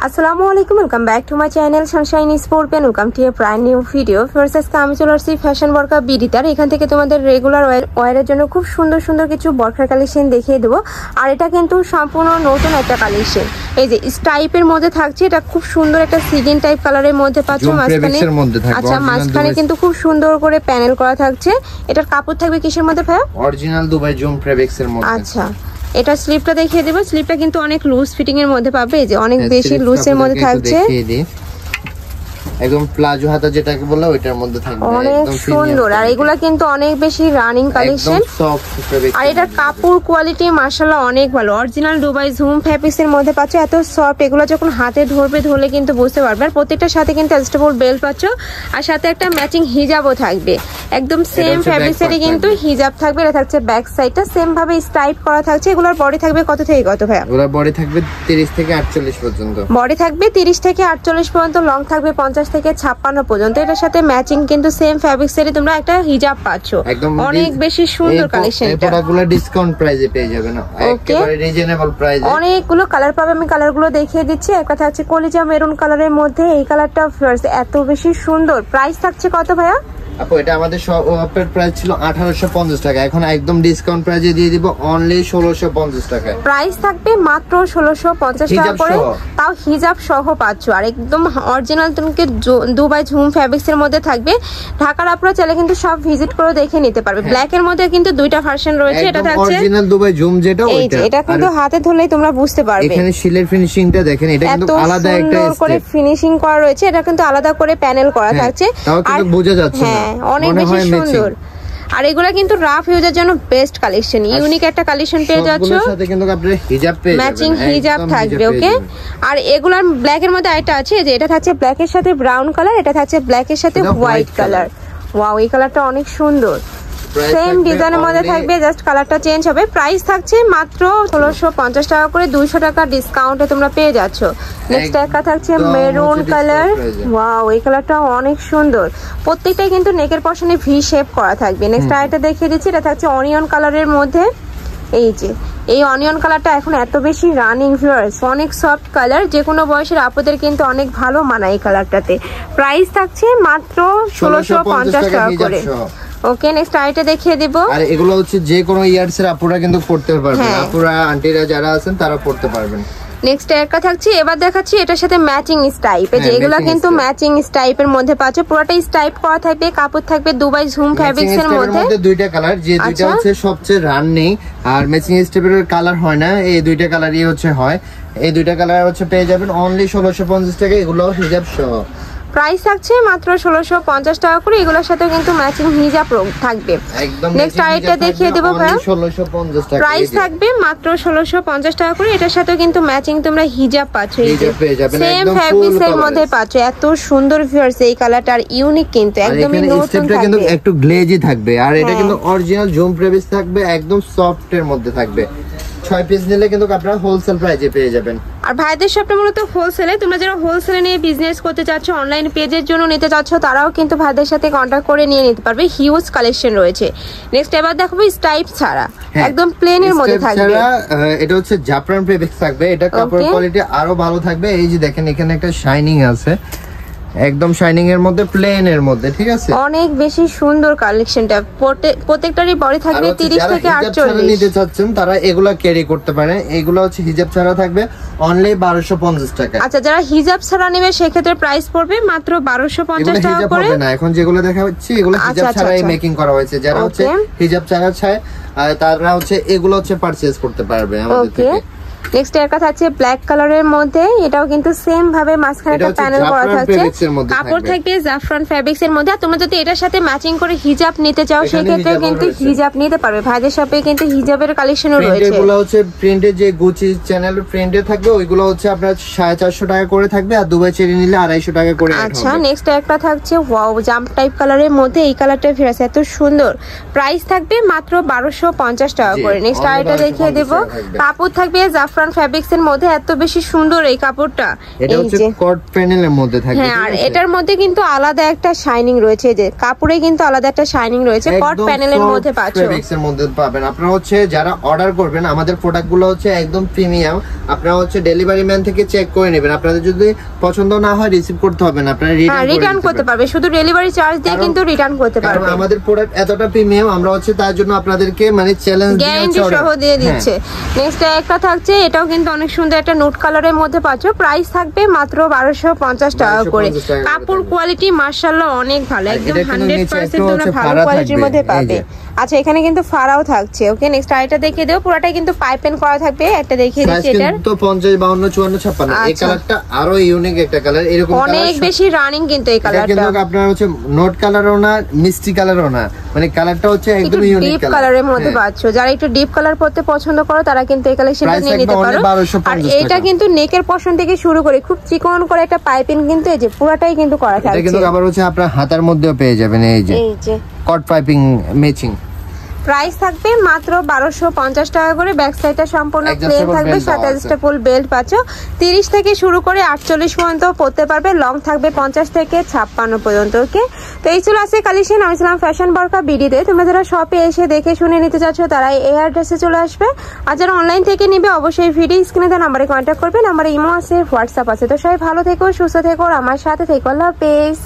আসসালামু আলাইকুম, welcome back to my channel sunshine sport pen. Welcome to a brand new video. First আজকে আমি চলে আসছি ফ্যাশন বরকা বিডিটার। এখান থেকে তোমাদের রেগুলার ওয়ারের জন্য খুব সুন্দর সুন্দর কিছু বরকার কালেকশন দেখিয়ে দেবো। আর এটা কিন্তু সম্পূর্ণ নতুন একটা কালেকশন। এই যে স্টাইপের মধ্যে থাকছে, এটা খুব সুন্দর একটা সিগিন টাইপ কালারের মধ্যে পাচ্ছ মাঝখানে। আচ্ছা, মাঝখানে কিন্তু খুব সুন্দর করে প্যানেল করা থাকছে। এটার কাপড় থাকবে কিসের মধ্যে ভাইয়া? অরিজিনাল দুবাই জুম ফেব্রিক্সের মধ্যে। আচ্ছা, এটা স্লিপটা দেখিয়ে দেবো। স্লিপটা কিন্তু অনেক লুজ ফিটিং এর মধ্যে পাবে, এই যে অনেক বেশি লুজের মধ্যে থাকছে। একদম প্লাজো হাতা যেটাকে বলে ওইটার মধ্যে থাকবে, অনেক সুন্দর। আর এগুলা কিন্তু অনেক বেশি রানিং কালেকশন। আর এটার কাপড় কোয়ালিটি মাশাআল্লাহ অনেক ভালো। অরিজিনাল দুবাই জুম ফেব্রিক্স এর মধ্যে পাচ্ছ, এত সফট। এগুলো যখন হাতে ধরলে কিন্তু বুঝতে পারবে। আর প্রত্যেকটার সাথে কিন্তু অ্যাডজাস্টেবল বেল্ট পাচ্ছ, আর সাথে একটা ম্যাচিং হিজাবও থাকবে। একদম সেম ফেব্রিক্স এরই কিন্তু হিজাব থাকবে। এটা থাকছে ব্যাক সাইডটা সেম ভাবে স্টাইপ করা থাকছে। এগুলোর বডি থাকবে কত থেকে কত ভাইয়া? এগুলোর বডি থাকবে 30 থেকে 48 পর্যন্ত। বডি থাকবে 30 থেকে 48 পর্যন্ত, লং থাকবে 50 থেকে 56 পর্যন্ত। এটার সাথে ম্যাচিং কিন্তু সেম ফেব্রিক্স এরই তোমরা একটা হিজাব পাচ্ছ। অনেক বেশি সুন্দর কালেকশন। এই প্রোডাক্টগুলো ডিসকাউন্ট প্রাইসে পেয়ে যাবেন, একেবারে রিজনেবল প্রাইসে। অনেকগুলো কালার পাবে, আমি কালারগুলো দেখিয়ে দিচ্ছি। একটা থাকছে কলিজা মেরুন কালারের মধ্যে, এই কালারটা এত বেশি সুন্দর। প্রাইস থাকছে কত ভাইয়া? আপু এটা আমাদের শপের প্রাইস ছিল 1850 টাকা, এখন একদম ডিসকাউন্ট প্রাইসে দিয়ে দিব অনলি 1650 টাকা। প্রাইস থাকবে মাত্র 1650 টাকা করে, তাও হিজাব সহ পাচ্ছ। আর একদম অরিজিনাল তোমাকে দুবাই ঝুম ফেব্রিক্স এর মধ্যে থাকবে। ঢাকার আপনারা চাইলে কিন্তু সব ভিজিট করে দেখে নিতে পারবে। ব্ল্যাক এর মধ্যে কিন্তু দুইটা ভার্সন রয়েছে। এটা থাকছে অরিজিনাল দুবাই ঝুম যেটা ওইটা। এটা কিন্তু হাতে ধরলেই তোমরা বুঝতে পারবে। এখানে শিলের ফিনিশিংটা দেখেন, এটা কিন্তু আলাদা একটা সুন্দর করে ফিনিশিং করা রয়েছে। এটা কিন্তু আলাদা করে প্যানেল করা থাকছে, তাও কিন্তু বোঝা যাচ্ছে না। অনেক বেশি সুন্দর। আর এগুলা কিন্তু রাফ ইউজের জন্য বেস্ট কালেকশন, ইউনিক একটা কালেকশন পেয়ে যাচ্ছ। সাথে কিন্তু আপনি হিজাব পেয়ে যাবেন, ম্যাচিং হিজাব থাকবে। ওকে, আর এগুলার ব্ল্যাক এর মধ্যে আরেকটা আছে, যে এটা থাকছে ব্ল্যাক এর সাথে ব্রাউন কালার, এটা থাকছে ব্ল্যাক এর সাথে হোয়াইট কালার। ওয়াও, এই কালারটা অনেক সুন্দর। সেম ডিজাইনের মধ্যে থাকবে, জাস্ট কালারটা চেঞ্জ হবে। প্রাইস থাকছে মাত্র 1650 টাকা করে, 200 টাকা ডিসকাউন্টে তোমরা পেয়ে যাচ্ছ। নেক্সট একটা থাকছে মেরুন কালার। ওয়াও, এই কালারটা অনেক সুন্দর। প্রত্যেকটাই কিন্তু নেকের পশনে ভি শেপ করা থাকবে। নেক্সট আরেকটা দেখিয়ে দিচ্ছি, এটা থাকছে অনিয়ন কালারের মধ্যে। এই যে এই অনিয়ন কালারটা এখন এত বেশি রানিং ভিউয়ার্স, অনেক সফট কালার। যে কোনো বয়সের আপুদের কিন্তু অনেক ভালো মানায় এই কালারটাতে। প্রাইস থাকছে মাত্র 1650 টাকা করে। ওকে, নেক্সট আইটা দেখিয়ে দিব। আর এগুলো হচ্ছে যে কোনো ইয়ার্স এর আপুরা কিন্তু পড়তে পারবেন, আপুরা আন্টিরা যারা আছেন তারা পড়তে পারবেন। নেক্সট একটা থাকছে, এবার দেখাচ্ছি এটার সাথে ম্যাচিং স্টাইপ। যে এগুলো কিন্তু ম্যাচিং স্টাইপের মধ্যে পাচ্ছ, পুরোটা স্টাইপ করা থাকবে। কাপড় থাকবে দুবাই ঝুম ফেব্রিক্স এর মধ্যে। দুইটা কালার, যে দুইটা হচ্ছে সবচেয়ে রানিং। আর ম্যাচিং স্টাইপের কালার হয় না, এই দুইটা কালারই হচ্ছে হয়। এই দুইটা কালার হচ্ছে পেয়ে যাবেন অনলি 1650 টাকা, এগুলো হিজাব সহ। প্রাইস থাকছে মাত্র 1650 টাকা করে। এগুলোর সাথে কিন্তু ম্যাচিং হিজাব থাকবে। নেক্সট আইটা দেখিয়ে দেবো ভাই, 1650 টাকা প্রাইস থাকবে মাত্র 1650 টাকা করে। এটার সাথে কিন্তু ম্যাচিং তোমরা হিজাব পাচ্ছ, এই যে সেম ফেব্রিক্স এর মধ্যে পাচ্ছ। এত সুন্দর ভিউয়ার্স এই কালারটা, আর ইউনিক কিন্তু একদমই নতুন থাকবে। কিন্তু একটু গ্লেজি থাকবে, আর এটা কিন্তু অরিজিনাল জুম ফেব্রিক্স থাকবে, একদম সফট এর মধ্যে থাকবে। 6 পিস নিলে কিন্তু আপনারা হোলসেল প্রাইসে পেয়ে যাবেন। আর ভাইদের শপটা মূলত হোলসেলে। তোমরা যারা হোলসেলে নিয়ে বিজনেস করতে চাচ্ছ, অনলাইন পেজের জন্য নিতে চাচ্ছ, তারাও কিন্তু ভাইদের সাথে কন্ট্যাক্ট করে নিয়ে নিতে পারবে। হিউজ কালেকশন রয়েছে। নেক্সট এবার দেখাবো স্টাইপ ছাড়া, একদম প্লেন এর মধ্যে থাকবে। এটা হচ্ছে জাফরান ফেব্রিক্স থাকবে, এটা কাপড় কোয়ালিটি আরো ভালো থাকবে। এই যে দেখেন এখানে একটা শাইনিং আছে, একদম শাইনিং এর মধ্যে, প্লেন এর মধ্যে, ঠিক আছে। অনেক বেশি সুন্দর কালেকশনটা। প্রত্যেকটারই বডি থাকবে 30 থেকে 48। নিতে চাচ্ছেন তারা এগুলা ক্যারি করতে পারে। এগুলো হচ্ছে হিজাব ছাড়া থাকবে অনলি 1250 টাকা। আচ্ছা, যারা হিজাব ছাড়া নেবে সেক্ষেত্রে প্রাইস পড়বে মাত্র 1250 টাকা করে। না, এখন যেগুলো দেখাচ্ছি এগুলো হিজাব ছাড়াই মেকিং করা হয়েছে। যারা হচ্ছে হিজাব ছাড়া চায় তারা হচ্ছে এগুলো হচ্ছে পারচেজ করতে পারবে আমাদের থেকে। নেক্সট একটা থাকছে ব্ল্যাক কালারের মধ্যে, এটাও কিন্তু সেম ভাবে মাঝখানে একটা প্যানেল করা থাকছে। কাপড় থাকবে জাফরান ফেব্রিক্স এর মধ্যে। তোমরা যদি এটার সাথে ম্যাচিং করে হিজাব নিতে চাও সেক্ষেত্রে কিন্তু হিজাব নিতে পারবে। ভাইদের শপে কিন্তু হিজাবের কালেকশনও রয়েছে। এগুলো হচ্ছে প্রিন্টের, যে গুচি চ্যানেল প্রিন্টে থাকবে ওইগুলো হচ্ছে আপনার 450 টাকা করে থাকবে, আর দুবাই চেরি নিলে 250 টাকা করে। আচ্ছা, নেক্সট একটা থাকছে ওয়াও জাম্প টাইপ কালারের মধ্যে, এই কালারটা ফিরাস এত সুন্দর। প্রাইস থাকবে মাত্র 1250 টাকা করে। নেক্সট আইটা দেখিয়ে দেব। কাপড় থাকবে সাফরান ফ্যাব্রিক্স এর মধ্যে এত বেশি সুন্দর এই কাপড়টা। এটা হচ্ছে কট প্যানেলের মধ্যে থাকবে। হ্যাঁ, আর এটার মধ্যে কিন্তু আলাদা একটা শাইনিং রয়েছে, যে কাপড়ে কিন্তু আলাদা একটা শাইনিং রয়েছে, কট প্যানেলের মধ্যে পাচ্ছ। ফ্যাব্রিক্স এর মধ্যে পাবেন। আপনারা হচ্ছে যারা অর্ডার করবেন, আমাদের প্রোডাক্টগুলো হচ্ছে একদম প্রিমিয়াম। আপনারা হচ্ছে ডেলিভারি ম্যান থেকে চেক করে নেবেন। আপনাদের যদি পছন্দ না হয় রিসিভ করতে হবে না, আপনারা রিটার্ন করতে পারবে, শুধু ডেলিভারি চার্জ দিয়ে কিন্তু রিটার্ন করতে পারবে। কারণ আমাদের প্রোডাক্ট এতটা প্রিমিয়াম, আমরা হচ্ছে তার জন্য আপনাদেরকে মানে চ্যালেঞ্জ দিয়ে গ্যারান্টি সহ দিয়ে দিচ্ছে। নেক্সট একটা থাকছে, এটাও কিন্তু অনেক সুন্দর একটা নোট কালারের মধ্যে পাচ্ছ। প্রাইস থাকবে মাত্র 1250 টাকা করে। কাপড় কোয়ালিটি মাশাআল্লাহ অনেক ভালো, একদম 100% তোমরা ভালো কোয়ালিটির মধ্যে পাবে। আচ্ছা, এখানে কিন্তু ফাড়াও থাকছে। ওকে, নেক্সট আইটা দেখিয়ে দাও। পুরোটাই কিন্তু পাইপেন করা থাকবে। একটা দেখিয়ে দিচ্ছি, এটার তো 50 52 54 56। এই কালারটা আরো ইউনিক একটা কালার, এরকম অনেক বেশি রানিং কিন্তু এই কালারটা। কিন্তু আপনারা হচ্ছে নোট কালারও না, মিষ্টি কালারও না, মানে কালারটা হচ্ছে একদম ইউনিক ডিপ কালারের মধ্যে পাচ্ছো। যারা একটু ডিপ কালার পড়তে পছন্দ করো তারা কিন্তু এই কালেকশনটা নিয়ে নিতে পারো। আর এটা কিন্তু নেকের পশন থেকে শুরু করে খুব চিকন করে একটা পাইপিং কিন্তু এই যে পুরোটাই কিন্তু করা থাকছে। এটা কিন্তু আবার হচ্ছে আপনার হাতার মধ্যেও পেয়ে যাবেন এই যে কট পাইপিং ম্যাচিং। প্রাইস থাকবে মাত্র 1250 টাকা করে। ব্যাক সাইডটা সম্পূর্ণ প্লেন থাকবে, সাথে অ্যাডজাস্টেবল বেল্ট পাচ্ছো। 30 থেকে শুরু করে 48 পর্যন্ত পড়তে পারবে, লং থাকবে 50 থেকে 56 পর্যন্ত। ওকে, তো এই ছিল আজকে কালেকশন। আমি ছিলাম ফ্যাশন বরকা বিডিতে। তোমরা যারা শপে এসে দেখে শুনে নিতে চাচ্ছ তারা এই অ্যাড্রেসে চলে আসবে, আর যারা অনলাইন থেকে নিবে অবশ্যই ভিডিও স্ক্রিনে দেওয়া নাম্বারে কন্ট্যাক্ট করবে। নাম্বারে ইমো আছে, হোয়াটসঅ্যাপ আছে। তো সবাই ভালো থেকো, সুস্থ থেকো, আমার সাথে থেকো। আল্লাহ হাফেজ।